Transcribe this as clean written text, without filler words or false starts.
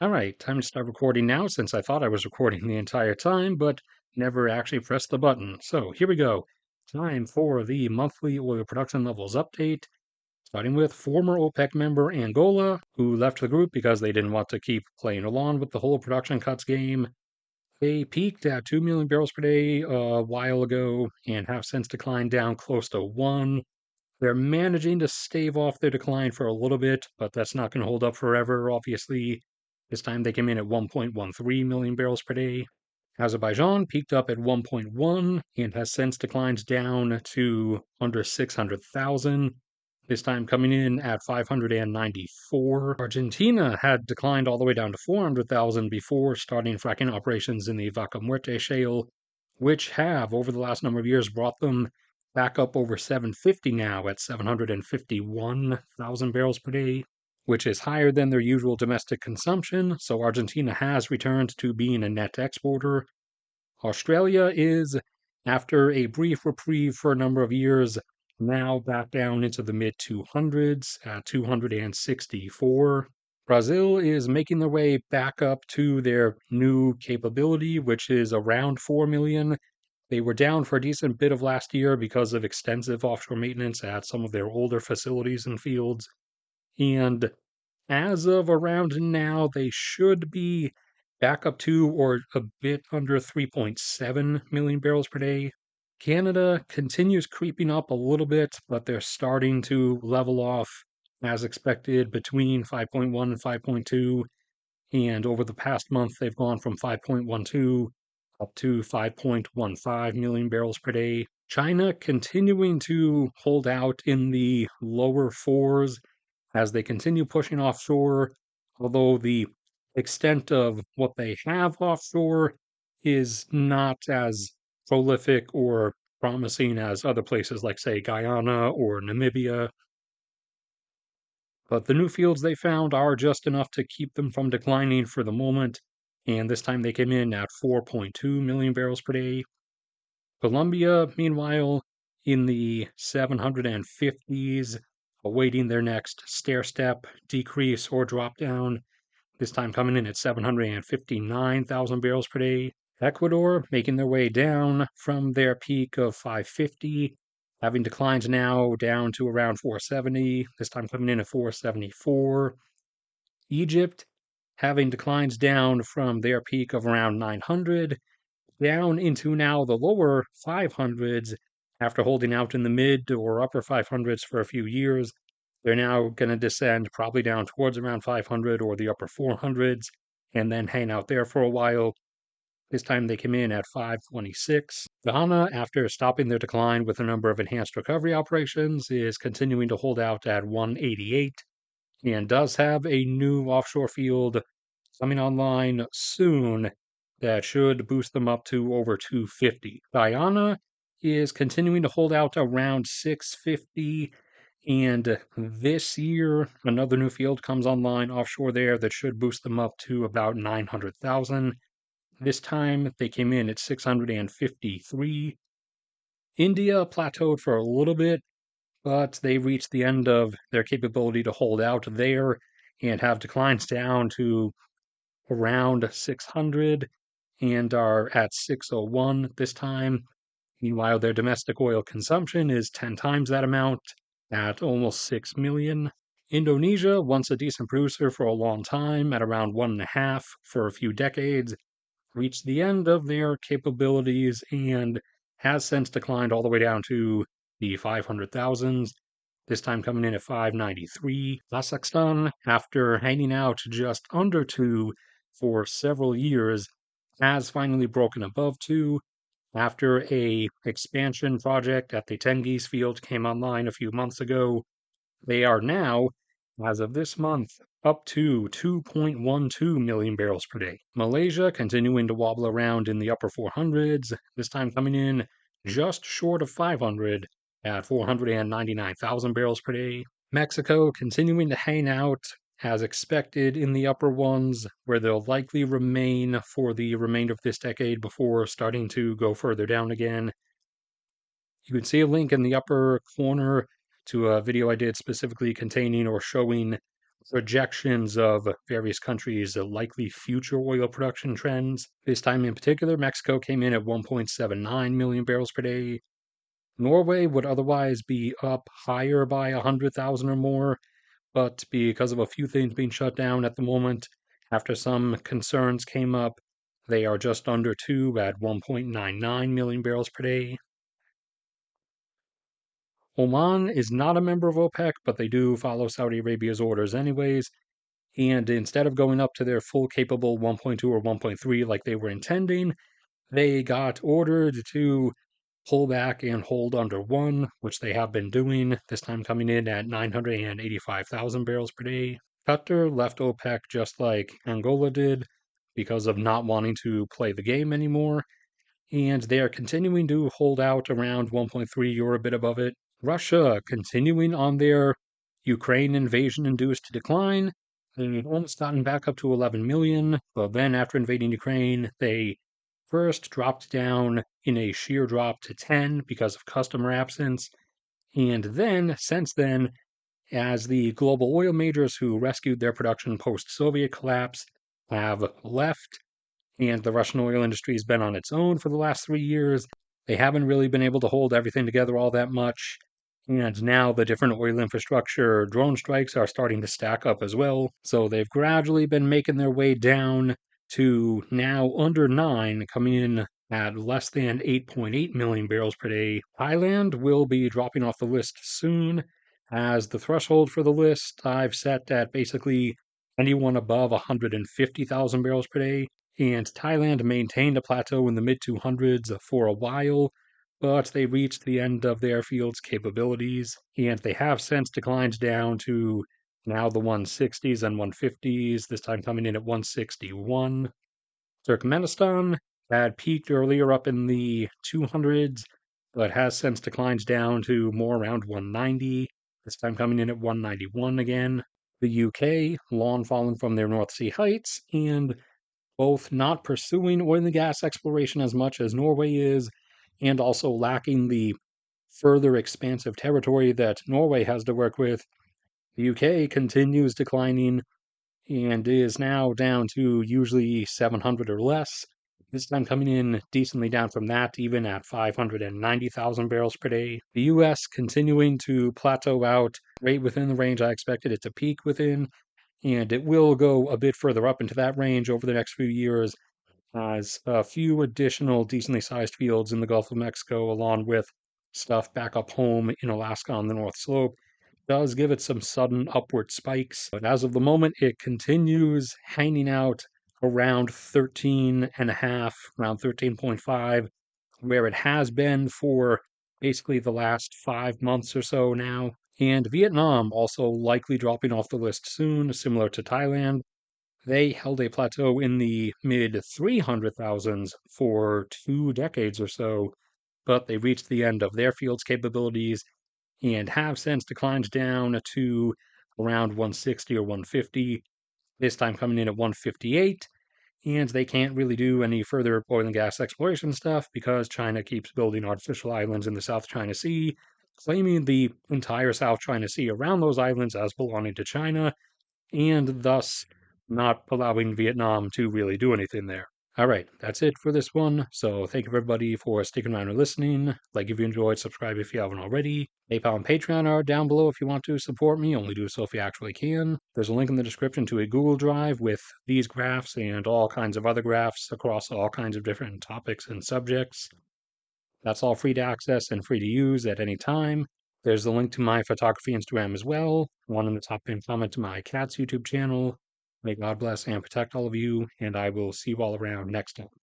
Alright, time to start recording now since I thought I was recording the entire time, but never actually pressed the button. So here we go. Time for the monthly oil production levels update, starting with former OPEC member Angola, who left the group because they didn't want to keep playing along with the whole production cuts game. They peaked at 2 million barrels per day a while ago and have since declined down close to 1. They're managing to stave off their decline for a little bit, but that's not going to hold up forever, obviously. This time they came in at 1.13 million barrels per day. Azerbaijan peaked up at 1.1 and has since declined down to under 600,000. This time coming in at 594. Argentina had declined all the way down to 400,000 before starting fracking operations in the Vaca Muerta shale, which have, over the last number of years, brought them back up over 750 now at 751,000 barrels per day, which is higher than their usual domestic consumption. So Argentina has returned to being a net exporter. Australia is, after a brief reprieve for a number of years, now back down into the mid 200s at 264. Brazil is making their way back up to their new capability, which is around 4 million. They were down for a decent bit of last year because of extensive offshore maintenance at some of their older facilities and fields. And as of around now, they should be back up to or a bit under 3.7 million barrels per day. Canada continues creeping up a little bit, but they're starting to level off as expected between 5.1 and 5.2. And over the past month, they've gone from 5.12 up to 5.15 million barrels per day. China continuing to hold out in the lower fours as they continue pushing offshore, although the extent of what they have offshore is not as prolific or promising as other places like, say, Guyana or Namibia. But the new fields they found are just enough to keep them from declining for the moment, and this time they came in at 4.2 million barrels per day. Colombia, meanwhile, in the 750s, awaiting their next stair step, decrease, or drop down, this time coming in at 759,000 barrels per day. Ecuador making their way down from their peak of 550, having declined now down to around 470, this time coming in at 474. Egypt having declines down from their peak of around 900 down into now the lower 500s after holding out in the mid or upper 500s for a few years. They're now going to descend probably down towards around 500 or the upper 400s and then hang out there for a while. This time they came in at 526. Ghana, after stopping their decline with a number of enhanced recovery operations, is continuing to hold out at 188 and does have a new offshore field coming online soon that should boost them up to over 250. Guyana is continuing to hold out around 650, and this year another new field comes online offshore there that should boost them up to about 900,000. This time they came in at 653. India plateaued for a little bit, but they reached the end of their capability to hold out there and have declines down to around 600 and are at 601 this time. Meanwhile, their domestic oil consumption is 10 times that amount at almost 6 million. Indonesia, once a decent producer for a long time, at around 1.5 for a few decades, reached the end of their capabilities and has since declined all the way down to the 500,000s, this time coming in at 593. Kazakhstan, after hanging out just under 2 for several years, has finally broken above 2 after a expansion project at the Tengiz field came online a few months ago. They are now, as of this month, up to 2.12 million barrels per day. Malaysia continuing to wobble around in the upper 400s, this time coming in just short of 500 at 499,000 barrels per day. Mexico continuing to hang out as expected in the upper ones, where they'll likely remain for the remainder of this decade before starting to go further down again. You can see a link in the upper corner to a video I did specifically containing or showing projections of various countries' likely future oil production trends. This time in particular, Mexico came in at 1.79 million barrels per day. Norway would otherwise be up higher by 100,000 or more, but because of a few things being shut down at the moment, after some concerns came up, they are just under 2 at 1.99 million barrels per day. Oman is not a member of OPEC, but they do follow Saudi Arabia's orders anyways. And instead of going up to their full capable 1.2 or 1.3 like they were intending, they got ordered to pull back and hold under 1, which they have been doing, this time coming in at 985,000 barrels per day. Qatar left OPEC just like Angola did because of not wanting to play the game anymore, and they are continuing to hold out around 1.3 or a bit above it. Russia continuing on their Ukraine invasion induced decline. They've almost gotten back up to 11 million, but then after invading Ukraine, they first dropped down in a sheer drop to 10 because of customer absence, and then, since then, as the global oil majors who rescued their production post Soviet collapse have left, and the Russian oil industry has been on its own for the last 3 years. They haven't really been able to hold everything together all that much. And now the different oil infrastructure drone strikes are starting to stack up as well. So they've gradually been making their way down to now under 9, coming in at less than 8.8 million barrels per day. Thailand will be dropping off the list soon, as the threshold for the list I've set at basically anyone above 150,000 barrels per day, and Thailand maintained a plateau in the mid 200s for a while, but they reached the end of their field's capabilities, and they have since declined down to now the 160s and 150s, this time coming in at 161. Turkmenistan had peaked earlier up in the 200s, but has since declined down to more around 190, this time coming in at 191 again. The UK, long fallen from their North Sea heights, and both not pursuing oil and gas exploration as much as Norway is, and also lacking the further expansive territory that Norway has to work with. The UK continues declining and is now down to usually 700 or less. This time coming in decently down from that, even at 590,000 barrels per day. The US continuing to plateau out right within the range I expected it to peak within, and it will go a bit further up into that range over the next few years as a few additional decently sized fields in the Gulf of Mexico, along with stuff back up home in Alaska on the North Slope, does give it some sudden upward spikes. But as of the moment, it continues hanging out around 13.5, around 13.5, where it has been for basically the last 5 months or so now. And Vietnam also likely dropping off the list soon, similar to Thailand. They held a plateau in the mid 300,000s for 2 decades or so, but they reached the end of their field's capabilities and have since declined down to around 160 or 150, this time coming in at 158. And they can't really do any further oil and gas exploration stuff because China keeps building artificial islands in the South China Sea, claiming the entire South China Sea around those islands as belonging to China, and thus not allowing Vietnam to really do anything there. All right, that's it for this one. So thank you everybody for sticking around and listening. Like if you enjoyed, subscribe if you haven't already. PayPal and Patreon are down below if you want to support me. Only do so if you actually can. There's a link in the description to a Google Drive with these graphs and all kinds of other graphs across all kinds of different topics and subjects. That's all free to access and free to use at any time. There's a link to my photography Instagram as well, one in the top pinned comment to my cat's YouTube channel. May God bless and protect all of you, and I will see you all around next time.